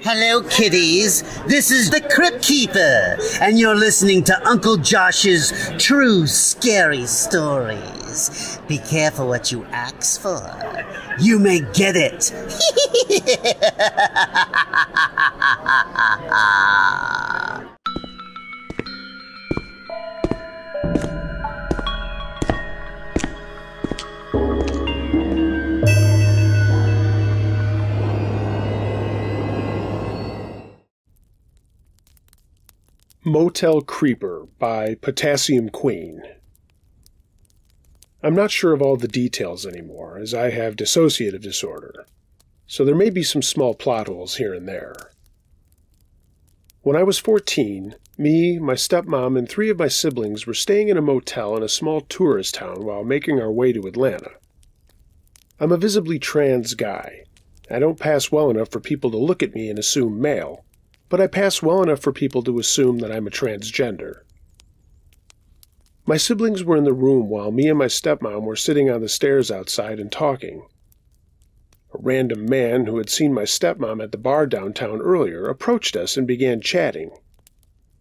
Hello, kiddies. This is the Crypt Keeper, and you're listening to Uncle Josh's True Scary Stories. Be careful what you ask for. You may get it. Motel Creeper by Potassium Queen. I'm not sure of all the details anymore, as I have dissociative disorder, so there may be some small plot holes here and there. When I was 14, me, my stepmom, and 3 of my siblings were staying in a motel in a small tourist town while making our way to Atlanta. I'm a visibly trans guy. I don't pass well enough for people to look at me and assume male, but I pass well enough for people to assume that I'm a transgender. My siblings were in the room while me and my stepmom were sitting on the stairs outside and talking. A random man who had seen my stepmom at the bar downtown earlier approached us and began chatting.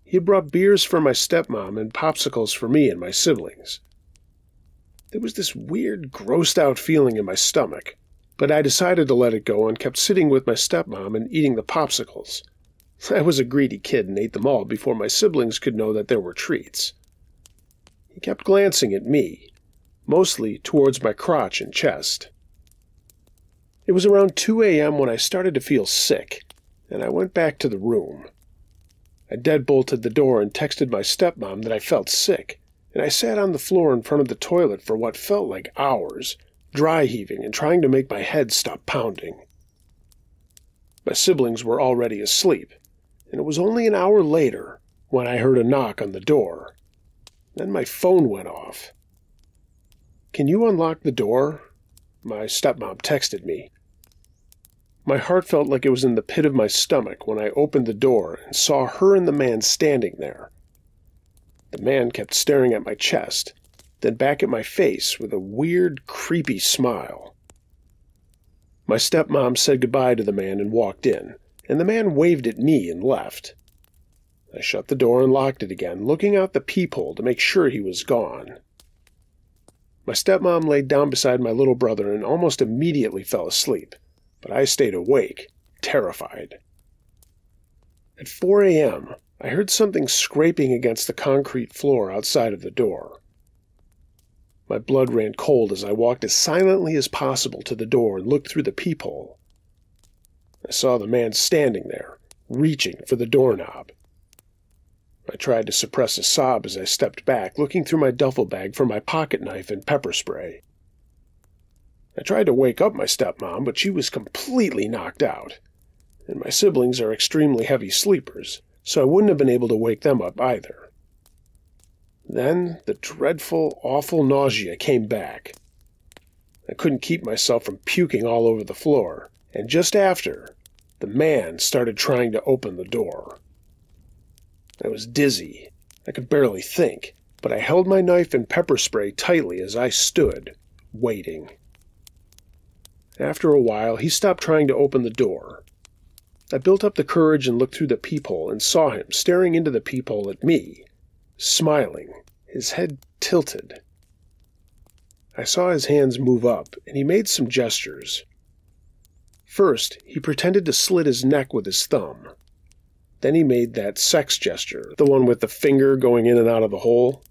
He had brought beers for my stepmom and popsicles for me and my siblings. There was this weird, grossed-out feeling in my stomach, but I decided to let it go and kept sitting with my stepmom and eating the popsicles. I was a greedy kid and ate them all before my siblings could know that there were treats. He kept glancing at me, mostly towards my crotch and chest. It was around 2 a.m. when I started to feel sick, and I went back to the room. I deadbolted the door and texted my stepmom that I felt sick, and I sat on the floor in front of the toilet for what felt like hours, dry heaving and trying to make my head stop pounding. My siblings were already asleep, and it was only an hour later when I heard a knock on the door. Then my phone went off. "Can you unlock the door?" my stepmom texted me. My heart felt like it was in the pit of my stomach when I opened the door and saw her and the man standing there. The man kept staring at my chest, then back at my face with a weird, creepy smile. My stepmom said goodbye to the man and walked in, and the man waved at me and left. I shut the door and locked it again, looking out the peephole to make sure he was gone. My stepmom laid down beside my little brother and almost immediately fell asleep, but I stayed awake, terrified. At 4 a.m., I heard something scraping against the concrete floor outside of the door. My blood ran cold as I walked as silently as possible to the door and looked through the peephole. I saw the man standing there, reaching for the doorknob. I tried to suppress a sob as I stepped back, looking through my duffel bag for my pocket knife and pepper spray. I tried to wake up my stepmom, but she was completely knocked out, and my siblings are extremely heavy sleepers, so I wouldn't have been able to wake them up either. Then the dreadful, awful nausea came back. I couldn't keep myself from puking all over the floor, and just after, the man started trying to open the door. I was dizzy. I could barely think, but I held my knife and pepper spray tightly as I stood, waiting. After a while, he stopped trying to open the door. I built up the courage and looked through the peephole and saw him staring into the peephole at me, smiling, his head tilted. I saw his hands move up, and he made some gestures. First, he pretended to slit his neck with his thumb. Then he made that sex gesture, the one with the finger going in and out of the hole.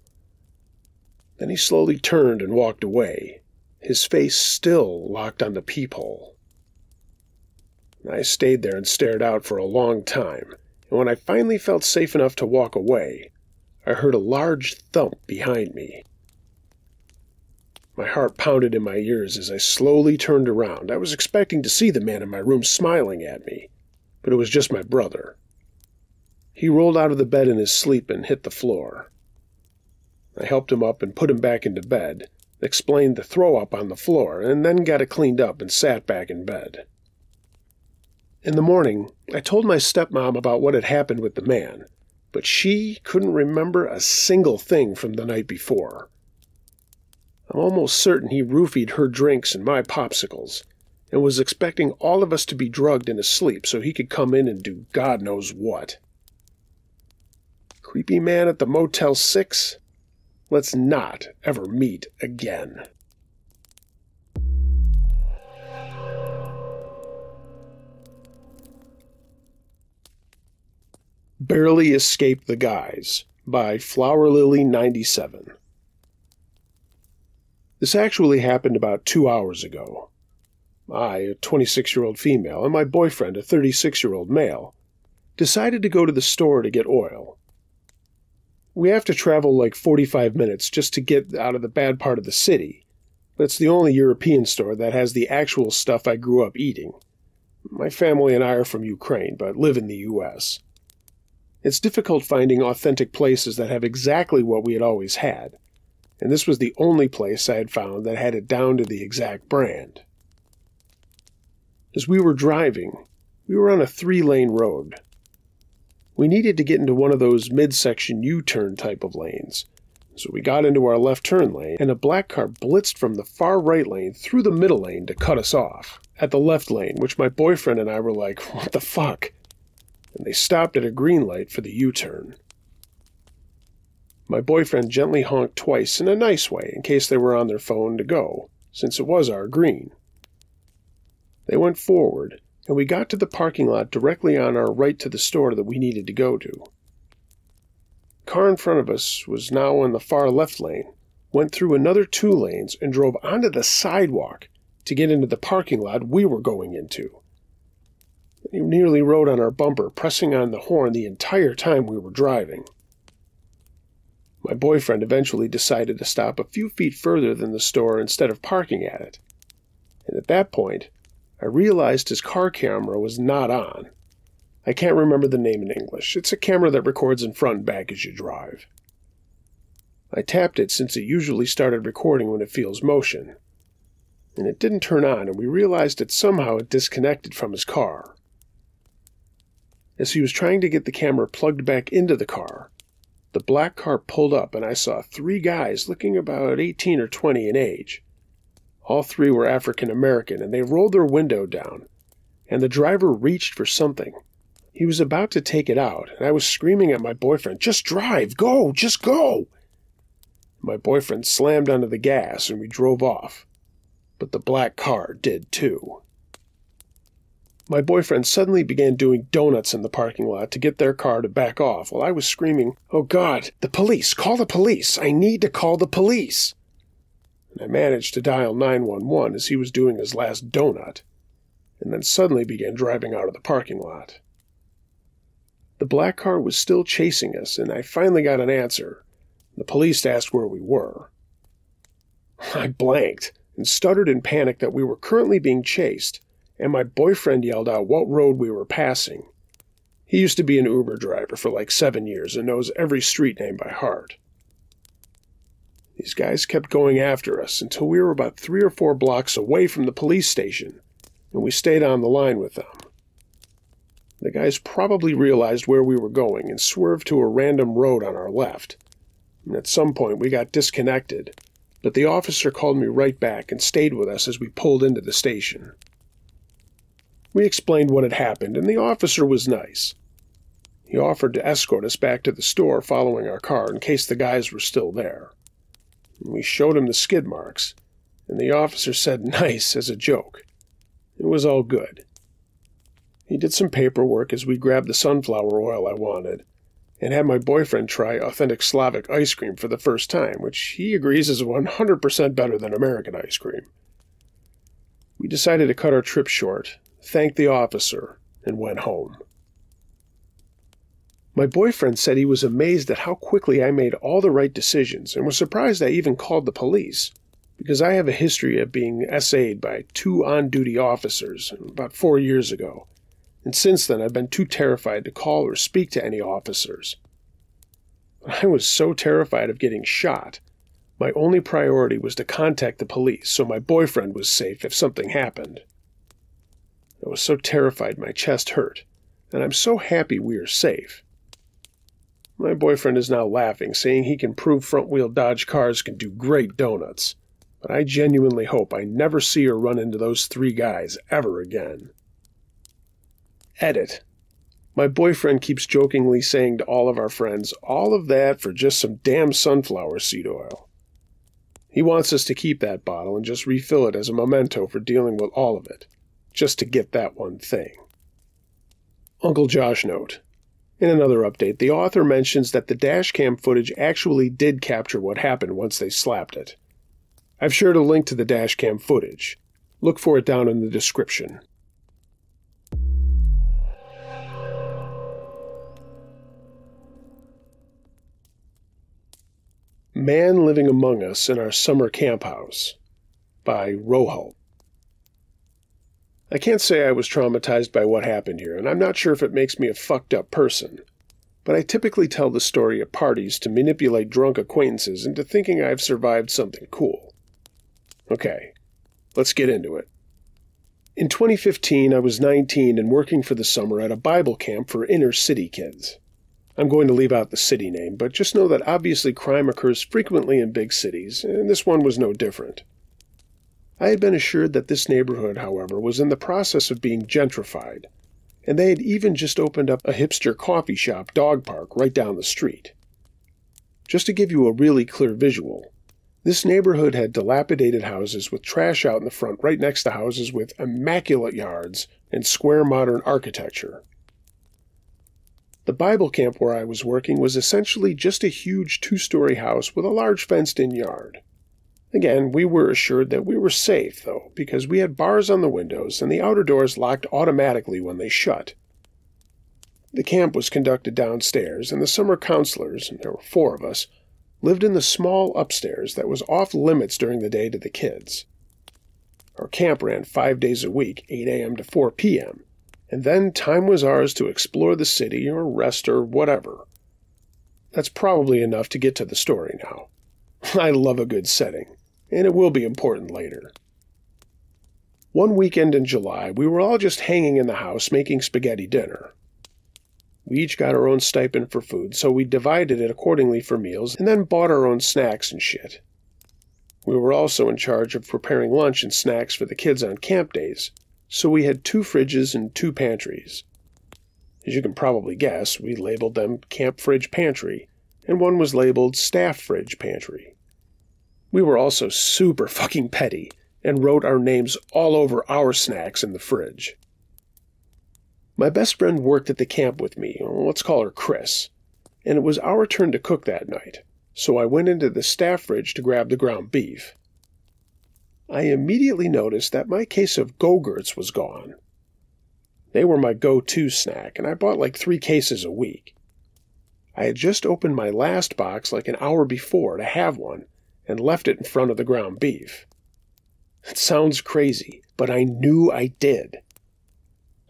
Then he slowly turned and walked away, his face still locked on the peephole. I stayed there and stared out for a long time, and when I finally felt safe enough to walk away, I heard a large thump behind me. My heart pounded in my ears as I slowly turned around. I was expecting to see the man in my room smiling at me, but it was just my brother. He rolled out of the bed in his sleep and hit the floor. I helped him up and put him back into bed, explained the throw-up on the floor, and then got it cleaned up and sat back in bed. In the morning, I told my stepmom about what had happened with the man, but she couldn't remember a single thing from the night before. I'm almost certain he roofied her drinks and my popsicles, and was expecting all of us to be drugged into sleep so he could come in and do God knows what. Creepy man at the Motel 6? Let's not ever meet again. Barely Escaped the Guys by Flower Lily 97. This actually happened about 2 hours ago. I, a 26-year-old female, and my boyfriend, a 36-year-old male, decided to go to the store to get oil. We have to travel like 45 minutes just to get out of the bad part of the city, but it's the only European store that has the actual stuff I grew up eating. My family and I are from Ukraine, but live in the U.S. It's difficult finding authentic places that have exactly what we had always had, and this was the only place I had found that had it down to the exact brand. As we were driving, we were on a 3-lane road. We needed to get into one of those midsection U-turn type of lanes, so we got into our left turn lane, and a black car blitzed from the far right lane through the middle lane to cut us off at the left lane, which my boyfriend and I were like, what the fuck? And they stopped at a green light for the U-turn. My boyfriend gently honked twice in a nice way in case they were on their phone to go, since it was our green. They went forward, and we got to the parking lot directly on our right to the store that we needed to go to. The car in front of us was now in the far left lane, went through another 2 lanes, and drove onto the sidewalk to get into the parking lot we were going into. He nearly rode on our bumper, pressing on the horn the entire time we were driving. My boyfriend eventually decided to stop a few feet further than the store instead of parking at it. And at that point, I realized his car camera was not on. I can't remember the name in English. It's a camera that records in front and back as you drive. I tapped it since it usually started recording when it feels motion. And it didn't turn on, and we realized that somehow it disconnected from his car. As he was trying to get the camera plugged back into the car, the black car pulled up and I saw 3 guys looking about 18 or 20 in age. All 3 were African American, and they rolled their window down, and the driver reached for something. He was about to take it out, and I was screaming at my boyfriend, "Just drive! Go! Just go!" My boyfriend slammed onto the gas and we drove off, but the black car did too. My boyfriend suddenly began doing donuts in the parking lot to get their car to back off while I was screaming, "Oh God, the police! Call the police! I need to call the police!" And I managed to dial 911 as he was doing his last donut, and then suddenly began driving out of the parking lot. The black car was still chasing us, and I finally got an answer. The police asked where we were. I blanked and stuttered in panic that we were currently being chased, and my boyfriend yelled out what road we were passing. He used to be an Uber driver for like 7 years and knows every street name by heart. These guys kept going after us until we were about 3 or 4 blocks away from the police station, and we stayed on the line with them. The guys probably realized where we were going and swerved to a random road on our left. And at some point we got disconnected, but the officer called me right back and stayed with us as we pulled into the station. We explained what had happened, and the officer was nice. He offered to escort us back to the store following our car in case the guys were still there. And we showed him the skid marks, and the officer said nice as a joke. It was all good. He did some paperwork as we grabbed the sunflower oil I wanted, and had my boyfriend try authentic Slavic ice cream for the first time, which he agrees is 100% better than American ice cream. We decided to cut our trip short, thanked the officer, and went home. My boyfriend said he was amazed at how quickly I made all the right decisions and was surprised I even called the police, because I have a history of being SA'd by 2 on-duty officers about 4 years ago, and since then I've been too terrified to call or speak to any officers. I was so terrified of getting shot, my only priority was to contact the police so my boyfriend was safe if something happened. I was so terrified my chest hurt, and I'm so happy we are safe. My boyfriend is now laughing, saying he can prove front-wheel Dodge cars can do great donuts. but I genuinely hope I never see or run into those 3 guys ever again. Edit. My boyfriend keeps jokingly saying to all of our friends, all of that for just some damn sunflower seed oil. He wants us to keep that bottle and just refill it as a memento for dealing with all of it, just to get that one thing. Uncle Josh note. In another update, the author mentions that the dashcam footage actually did capture what happened once they slapped it. I've shared a link to the dashcam footage. Look for it down in the description. Man Living Among Us in Our Summer Camp House by Hoyle. I can't say I was traumatized by what happened here, and I'm not sure if it makes me a fucked up person, but I typically tell the story at parties to manipulate drunk acquaintances into thinking I've survived something cool. Okay, let's get into it. In 2015, I was 19 and working for the summer at a Bible camp for inner city kids. I'm going to leave out the city name, but just know that obviously crime occurs frequently in big cities, and this one was no different. I had been assured that this neighborhood, however, was in the process of being gentrified, and they had even just opened up a hipster coffee shop dog park right down the street. Just to give you a really clear visual, this neighborhood had dilapidated houses with trash out in the front right next to houses with immaculate yards and square modern architecture. The Bible camp where I was working was essentially just a huge 2-story house with a large fenced-in yard. Again, we were assured that we were safe, though, because we had bars on the windows and the outer doors locked automatically when they shut. The camp was conducted downstairs, and the summer counselors, and there were 4 of us, lived in the small upstairs that was off limits during the day to the kids. Our camp ran 5 days a week, 8 a.m. to 4 p.m., and then time was ours to explore the city or rest or whatever. That's probably enough to get to the story now. I love a good setting, and it will be important later. One weekend in July, we were all just hanging in the house making spaghetti dinner. We each got our own stipend for food, so we divided it accordingly for meals and then bought our own snacks and shit. We were also in charge of preparing lunch and snacks for the kids on camp days, so we had 2 fridges and 2 pantries. As you can probably guess, we labeled them Camp Fridge Pantry, and one was labeled Staff Fridge Pantry. We were also super fucking petty, and wrote our names all over our snacks in the fridge. My best friend worked at the camp with me, let's call her Chris, and it was our turn to cook that night, so I went into the staff fridge to grab the ground beef. I immediately noticed that my case of Go-Gurts was gone. They were my go-to snack, and I bought like 3 cases a week. I had just opened my last box like an hour before to have one, and left it in front of the ground beef. It sounds crazy, but I knew I did.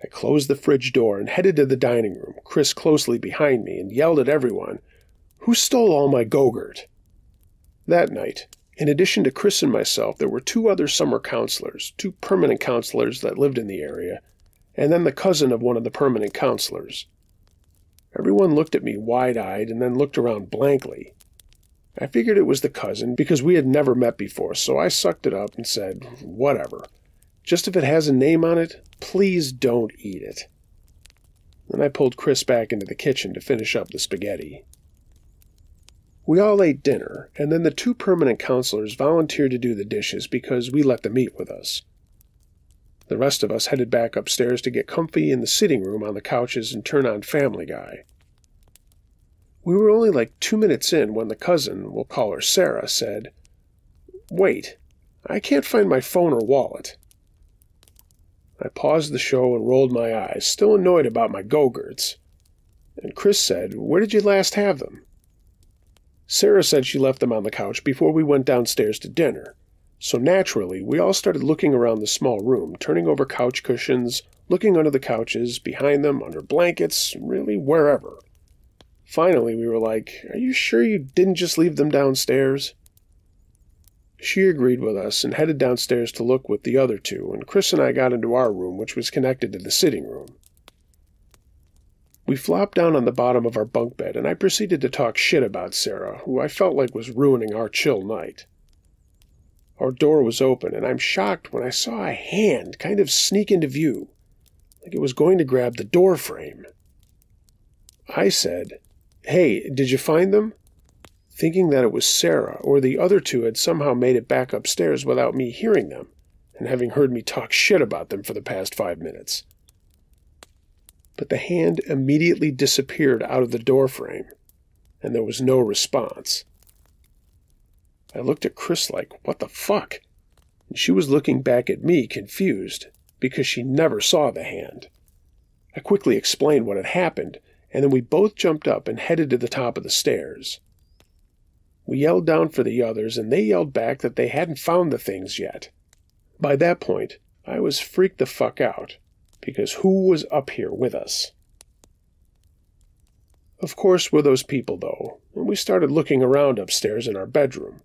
I closed the fridge door and headed to the dining room, Chris closely behind me, and yelled at everyone, "Who stole all my Go-Gurt?" That night, in addition to Chris and myself, there were 2 other summer counselors, 2 permanent counselors that lived in the area, and then the cousin of one of the permanent counselors. Everyone looked at me wide-eyed and then looked around blankly. I figured it was the cousin because we had never met before, so I sucked it up and said, whatever. Just if it has a name on it, please don't eat it. Then I pulled Chris back into the kitchen to finish up the spaghetti. We all ate dinner, and then the 2 permanent counselors volunteered to do the dishes because we let them eat with us. The rest of us headed back upstairs to get comfy in the sitting room on the couches and turn on Family Guy. We were only like 2 minutes in when the cousin, we'll call her Sarah, said, "Wait, I can't find my phone or wallet." I paused the show and rolled my eyes, still annoyed about my Go-Gurts. And Chris said, "Where did you last have them?" Sarah said she left them on the couch before we went downstairs to dinner. So naturally, we all started looking around the small room, turning over couch cushions, looking under the couches, behind them, under blankets, really wherever. Finally, we were like, "Are you sure you didn't just leave them downstairs?" She agreed with us and headed downstairs to look with the other 2, and Chris and I got into our room, which was connected to the sitting room. We flopped down on the bottom of our bunk bed, and I proceeded to talk shit about Sarah, who I felt like was ruining our chill night. Our door was open, and I'm shocked when I saw a hand kind of sneak into view, like it was going to grab the door frame. I said, "Hey, did you find them?" thinking that it was Sarah or the other two had somehow made it back upstairs without me hearing them and having heard me talk shit about them for the past 5 minutes. But the hand immediately disappeared out of the door frame, and there was no response. I looked at Chris like, what the fuck? And she was looking back at me, confused, because she never saw the hand. I quickly explained what had happened, and then we both jumped up and headed to the top of the stairs. We yelled down for the others, and they yelled back that they hadn't found the things yet. By that point, I was freaked the fuck out, because who was up here with us? Of course we're those people, though, and we started looking around upstairs in our bedroom,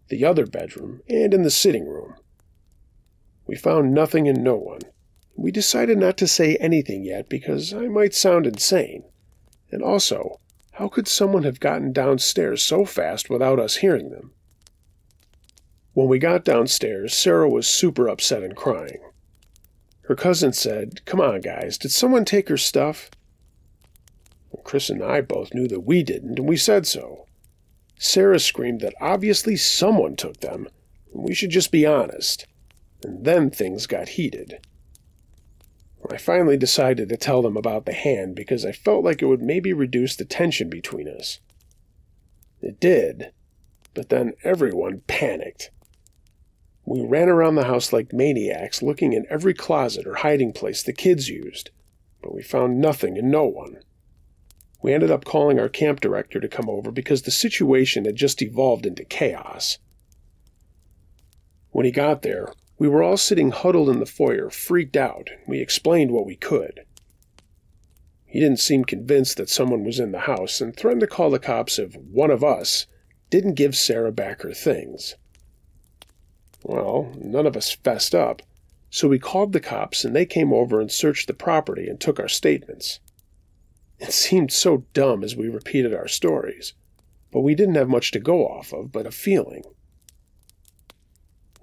the other bedroom, and in the sitting room. We found nothing and no one. We decided not to say anything yet because I might sound insane. And also, how could someone have gotten downstairs so fast without us hearing them? When we got downstairs, Sarah was super upset and crying. Her cousin said, "Come on, guys, did someone take her stuff?" And Chris and I both knew that we didn't, and we said so. Sarah screamed that obviously someone took them, and we should just be honest. And then things got heated. I finally decided to tell them about the hand because I felt like it would maybe reduce the tension between us. It did, but then everyone panicked. We ran around the house like maniacs, looking in every closet or hiding place the kids used, but we found nothing and no one. We ended up calling our camp director to come over because the situation had just evolved into chaos. When he got there, we were all sitting huddled in the foyer, freaked out. We explained what we could. He didn't seem convinced that someone was in the house and threatened to call the cops if one of us didn't give Sarah back her things. Well, none of us fessed up, so we called the cops and they came over and searched the property and took our statements. It seemed so dumb as we repeated our stories, but we didn't have much to go off of but a feeling.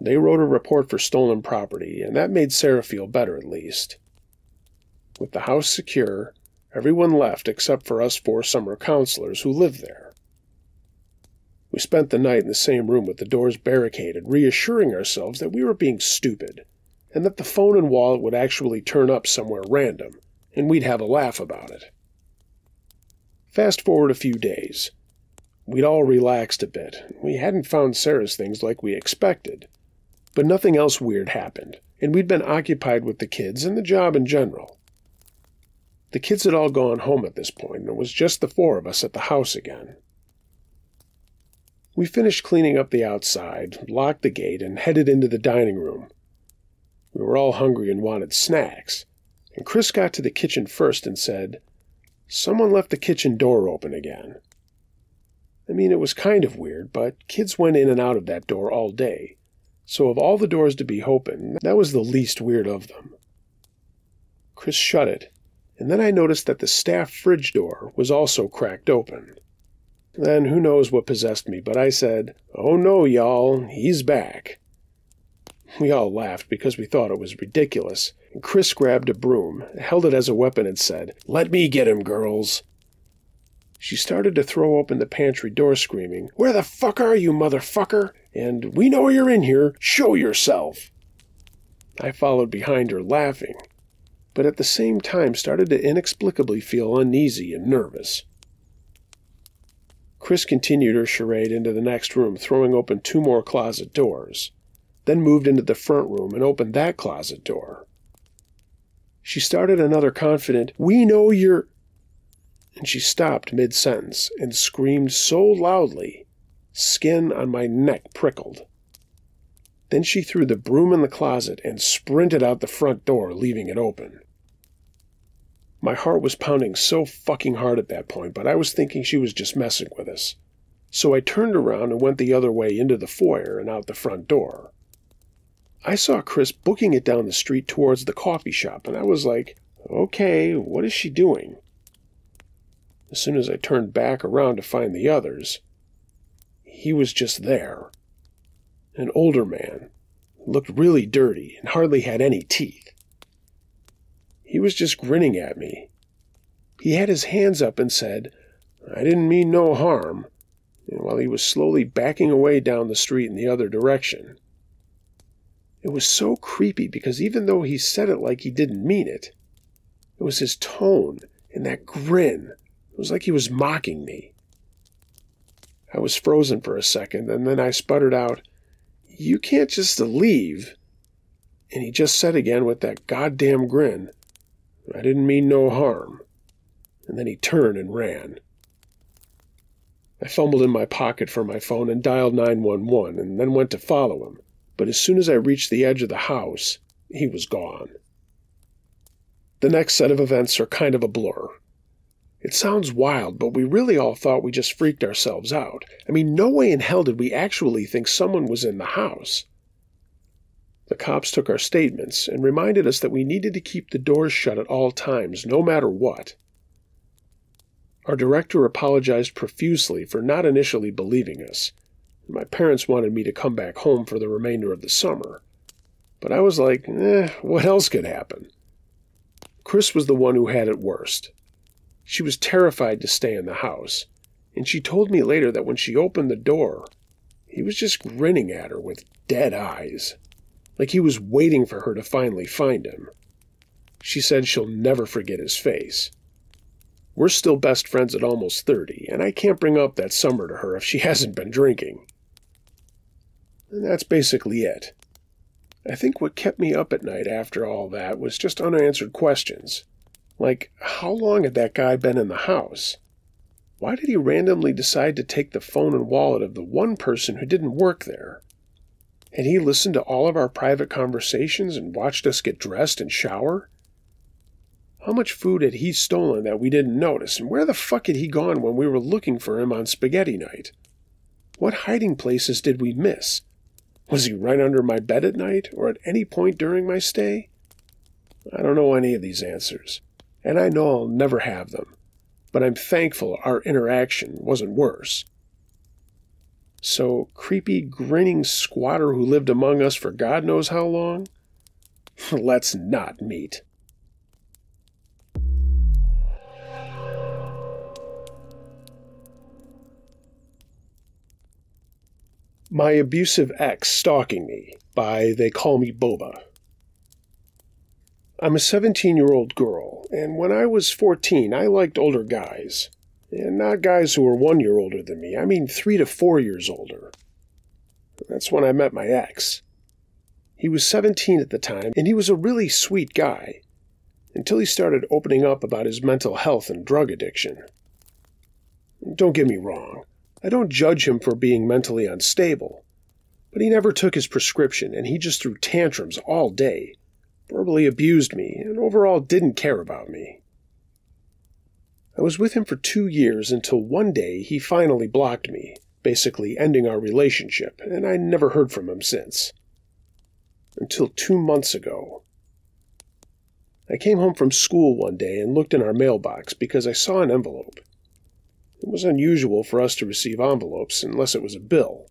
They wrote a report for stolen property, and that made Sarah feel better at least. With the house secure, everyone left except for us 4 summer counselors who lived there. We spent the night in the same room with the doors barricaded, reassuring ourselves that we were being stupid, and that the phone and wallet would actually turn up somewhere random, and we'd have a laugh about it. Fast forward a few days. We'd all relaxed a bit. We hadn't found Sarah's things like we expected, but nothing else weird happened, and we'd been occupied with the kids and the job in general. The kids had all gone home at this point, and it was just the 4 of us at the house again. We finished cleaning up the outside, locked the gate, and headed into the dining room. We were all hungry and wanted snacks, and Chris got to the kitchen first and said, "Someone left the kitchen door open again." I mean, it was kind of weird, but kids went in and out of that door all day, so of all the doors to be open, that was the least weird of them. Chris shut it, and then I noticed that the staff fridge door was also cracked open. Then who knows what possessed me, but I said, "Oh no, y'all, he's back." We all laughed because we thought it was ridiculous, and Chris grabbed a broom, held it as a weapon, and said, "Let me get him, girls." She started to throw open the pantry door screaming, "Where the fuck are you, motherfucker? And we know you're in here. Show yourself." I followed behind her laughing, but at the same time started to inexplicably feel uneasy and nervous. Chris continued her charade into the next room, throwing open 2 more closet doors, then moved into the front room and opened that closet door. She started another confident, "We know you're—" and she stopped mid-sentence and screamed so loudly, skin on my neck prickled. Then she threw the broom in the closet and sprinted out the front door, leaving it open. My heart was pounding so fucking hard at that point, but I was thinking she was just messing with us. So I turned around and went the other way into the foyer and out the front door. I saw Chris booking it down the street towards the coffee shop, and I was like, okay, what is she doing? As soon as I turned back around to find the others, he was just there. An older man, looked really dirty and hardly had any teeth. He was just grinning at me. He had his hands up and said, "I didn't mean no harm," and while he was slowly backing away down the street in the other direction. It was so creepy because even though he said it like he didn't mean it, it was his tone and that grin. It was like he was mocking me. I was frozen for a second, and then I sputtered out, "You can't just leave." And he just said again with that goddamn grin, "I didn't mean no harm." And then he turned and ran. I fumbled in my pocket for my phone and dialed 911 and then went to follow him. But as soon as I reached the edge of the house, he was gone. The next set of events are kind of a blur. It sounds wild, but we really all thought we just freaked ourselves out. I mean, no way in hell did we actually think someone was in the house. The cops took our statements and reminded us that we needed to keep the doors shut at all times, no matter what. Our director apologized profusely for not initially believing us. My parents wanted me to come back home for the remainder of the summer. But I was like, what else could happen? Chris was the one who had it worst. She was terrified to stay in the house, and she told me later that when she opened the door, he was just grinning at her with dead eyes, like he was waiting for her to finally find him. She said she'll never forget his face. We're still best friends at almost 30, and I can't bring up that summer to her if she hasn't been drinking. And that's basically it. I think what kept me up at night after all that was just unanswered questions. Like, how long had that guy been in the house? Why did he randomly decide to take the phone and wallet of the one person who didn't work there? Had he listened to all of our private conversations and watched us get dressed and shower? How much food had he stolen that we didn't notice, and where the fuck had he gone when we were looking for him on spaghetti night? What hiding places did we miss? Was he right under my bed at night, or at any point during my stay? I don't know any of these answers, and I know I'll never have them, but I'm thankful our interaction wasn't worse. So, creepy, grinning squatter who lived among us for God knows how long? Let's not meet. My Abusive Ex Stalking Me by They Call Me Boba. I'm a 17-year-old girl, and when I was 14, I liked older guys. And not guys who were 1 year older than me, I mean 3 to 4 years older. That's when I met my ex. He was 17 at the time, and he was a really sweet guy, until he started opening up about his mental health and drug addiction. Don't get me wrong, I don't judge him for being mentally unstable, but he never took his prescription, and he just threw tantrums all day, verbally abused me, and overall didn't care about me. I was with him for 2 years until one day he finally blocked me, basically ending our relationship, and I never heard from him since. Until 2 months ago. I came home from school one day and looked in our mailbox because I saw an envelope. It was unusual for us to receive envelopes unless it was a bill,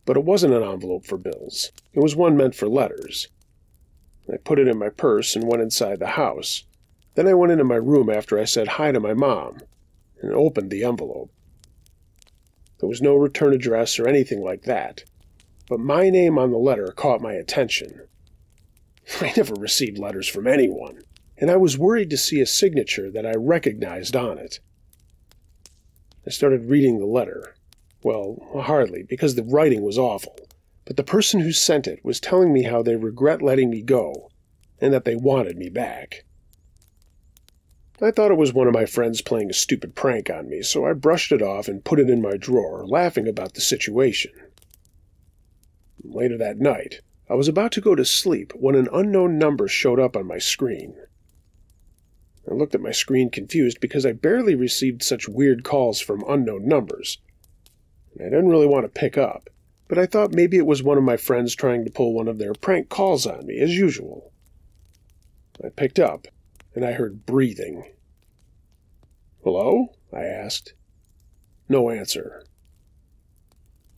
but it wasn't an envelope for bills. It was one meant for letters. I put it in my purse and went inside the house. Then I went into my room after I said hi to my mom and opened the envelope. There was no return address or anything like that, but my name on the letter caught my attention. I never received letters from anyone, and I was worried to see a signature that I recognized on it. I started reading the letter. Well, hardly, because the writing was awful, but the person who sent it was telling me how they regret letting me go and that they wanted me back. I thought it was one of my friends playing a stupid prank on me, so I brushed it off and put it in my drawer, laughing about the situation. Later that night, I was about to go to sleep when an unknown number showed up on my screen. I looked at my screen confused because I barely received such weird calls from unknown numbers. I didn't really want to pick up, but I thought maybe it was one of my friends trying to pull one of their prank calls on me, as usual. I picked up, and I heard breathing. "Hello?" I asked. No answer.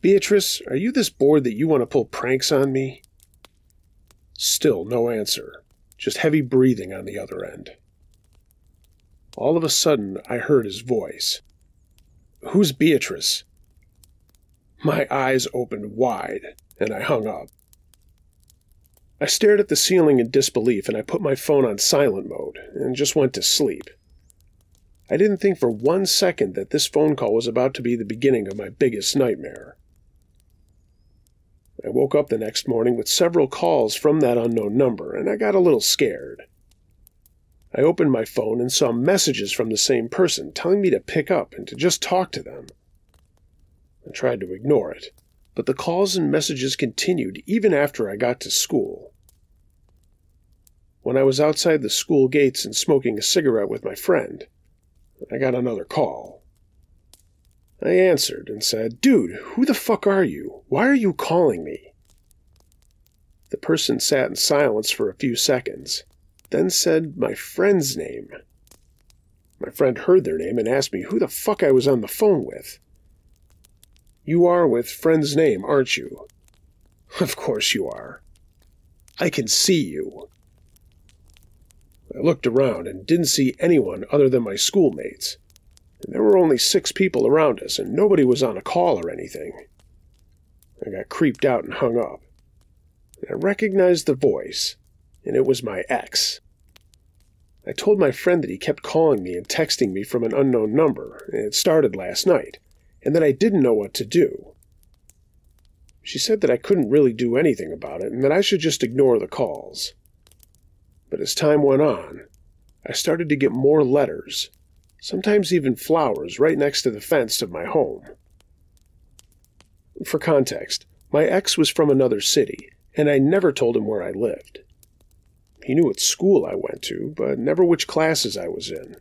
Beatrice, are you this bored that you want to pull pranks on me? Still no answer, just heavy breathing on the other end. All of a sudden, I heard his voice. Who's Beatrice? My eyes opened wide, and I hung up. I stared at the ceiling in disbelief, and I put my phone on silent mode and just went to sleep. I didn't think for 1 second that this phone call was about to be the beginning of my biggest nightmare. I woke up the next morning with several calls from that unknown number, and I got a little scared. I opened my phone and saw messages from the same person telling me to pick up and to just talk to them. I tried to ignore it, but the calls and messages continued even after I got to school. When I was outside the school gates and smoking a cigarette with my friend, I got another call. I answered and said, "Dude, who the fuck are you? Why are you calling me?" The person sat in silence for a few seconds, then said my friend's name. My friend heard their name and asked me who the fuck I was on the phone with. "You are with friend's name, aren't you?" "Of course you are. I can see you." I looked around and didn't see anyone other than my schoolmates. And there were only 6 people around us, and nobody was on a call or anything. I got creeped out and hung up. I recognized the voice, and it was my ex. I told my friend that he kept calling me and texting me from an unknown number, and it started last night, and that I didn't know what to do. She said that I couldn't really do anything about it, and that I should just ignore the calls. But as time went on, I started to get more letters, sometimes even flowers, right next to the fence of my home. For context, my ex was from another city, and I never told him where I lived. He knew what school I went to, but never which classes I was in.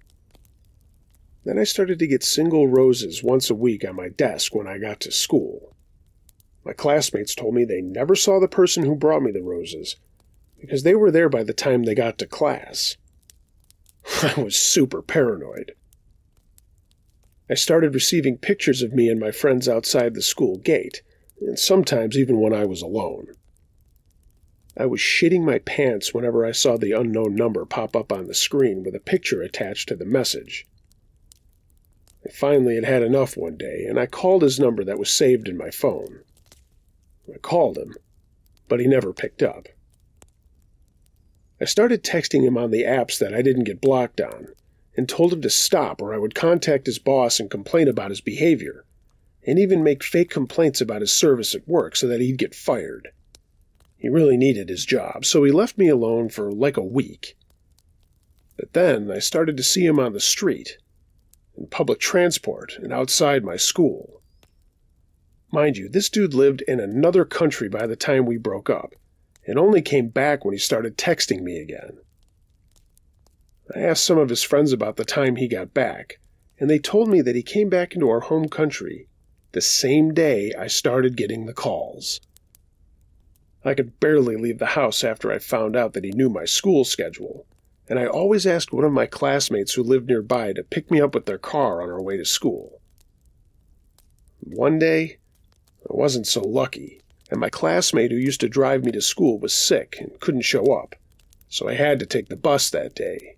Then I started to get single roses once a week on my desk when I got to school. My classmates told me they never saw the person who brought me the roses, because they were there by the time they got to class. I was super paranoid. I started receiving pictures of me and my friends outside the school gate, and sometimes even when I was alone. I was shitting my pants whenever I saw the unknown number pop up on the screen with a picture attached to the message. I finally had had enough one day, and I called his number that was saved in my phone. I called him, but he never picked up. I started texting him on the apps that I didn't get blocked on, and told him to stop or I would contact his boss and complain about his behavior, and even make fake complaints about his service at work so that he'd get fired. He really needed his job, so he left me alone for like a week. But then I started to see him on the street, in public transport, and outside my school. Mind you, this dude lived in another country by the time we broke up, and only came back when he started texting me again. I asked some of his friends about the time he got back, and they told me that he came back into our home country the same day I started getting the calls. I could barely leave the house after I found out that he knew my school schedule, and I always asked one of my classmates who lived nearby to pick me up with their car on our way to school. One day, I wasn't so lucky, and my classmate who used to drive me to school was sick and couldn't show up, so I had to take the bus that day.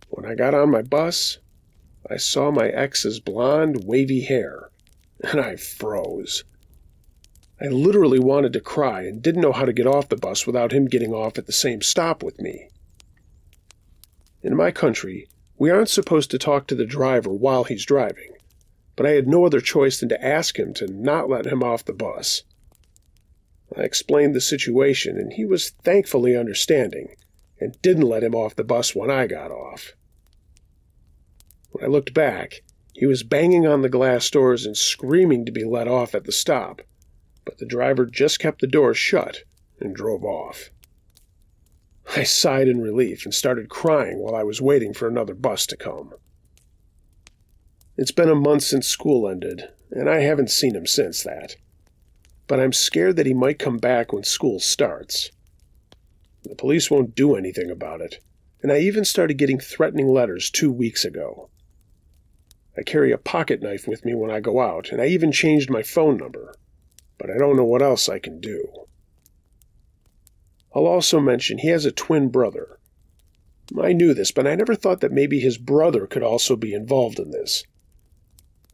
When I got on my bus, I saw my ex's blonde, wavy hair, and I froze. I literally wanted to cry and didn't know how to get off the bus without him getting off at the same stop with me. In my country, we aren't supposed to talk to the driver while he's driving, but I had no other choice than to ask him to not let him off the bus. I explained the situation, and he was thankfully understanding and didn't let him off the bus when I got off. When I looked back, he was banging on the glass doors and screaming to be let off at the stop, but the driver just kept the door shut and drove off. I sighed in relief and started crying while I was waiting for another bus to come. It's been a month since school ended, and I haven't seen him since that. But I'm scared that he might come back when school starts. The police won't do anything about it, and I even started getting threatening letters 2 weeks ago. I carry a pocket knife with me when I go out, and I even changed my phone number. But I don't know what else I can do. I'll also mention he has a twin brother. I knew this, but I never thought that maybe his brother could also be involved in this.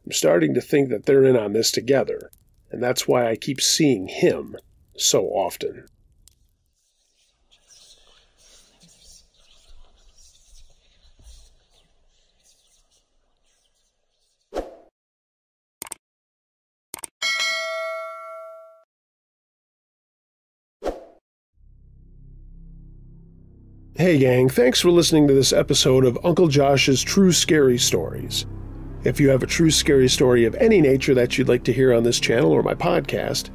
I'm starting to think that they're in on this together, and that's why I keep seeing him so often. Hey gang, thanks for listening to this episode of Uncle Josh's True Scary Stories. If you have a true scary story of any nature that you'd like to hear on this channel or my podcast,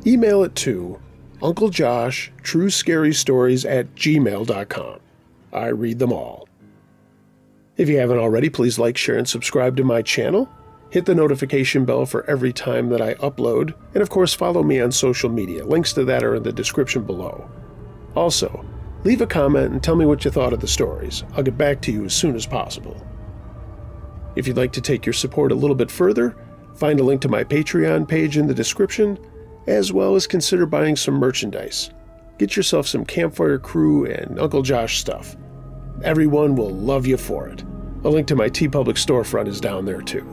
email it to unclejoshtruescarystories@gmail.com. I read them all. If you haven't already, please like, share, and subscribe to my channel. Hit the notification bell for every time that I upload, and of course follow me on social media. Links to that are in the description below. Also, leave a comment and tell me what you thought of the stories. I'll get back to you as soon as possible. If you'd like to take your support a little bit further, find a link to my Patreon page in the description, as well as consider buying some merchandise. Get yourself some Campfire Crew and Uncle Josh stuff. Everyone will love you for it. A link to my TeePublic storefront is down there too.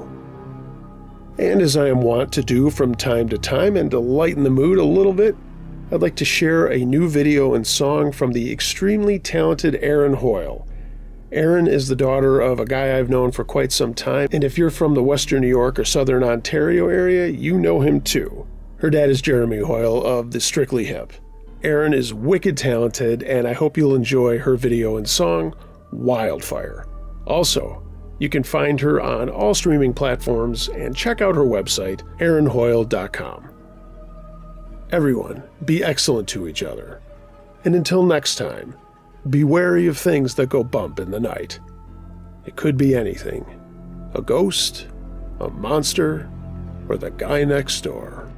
And as I am wont to do from time to time and to lighten the mood a little bit, I'd like to share a new video and song from the extremely talented Erin Hoyle. Erin is the daughter of a guy I've known for quite some time, and if you're from the Western New York or Southern Ontario area, you know him too. Her dad is Jeremy Hoyle of the Strictly Hip. Erin is wicked talented, and I hope you'll enjoy her video and song, Wildfire. Also, you can find her on all streaming platforms and check out her website, erinhoyle.com. Everyone, be excellent to each other. And until next time, be wary of things that go bump in the night. It could be anything. A ghost, a monster, or the guy next door.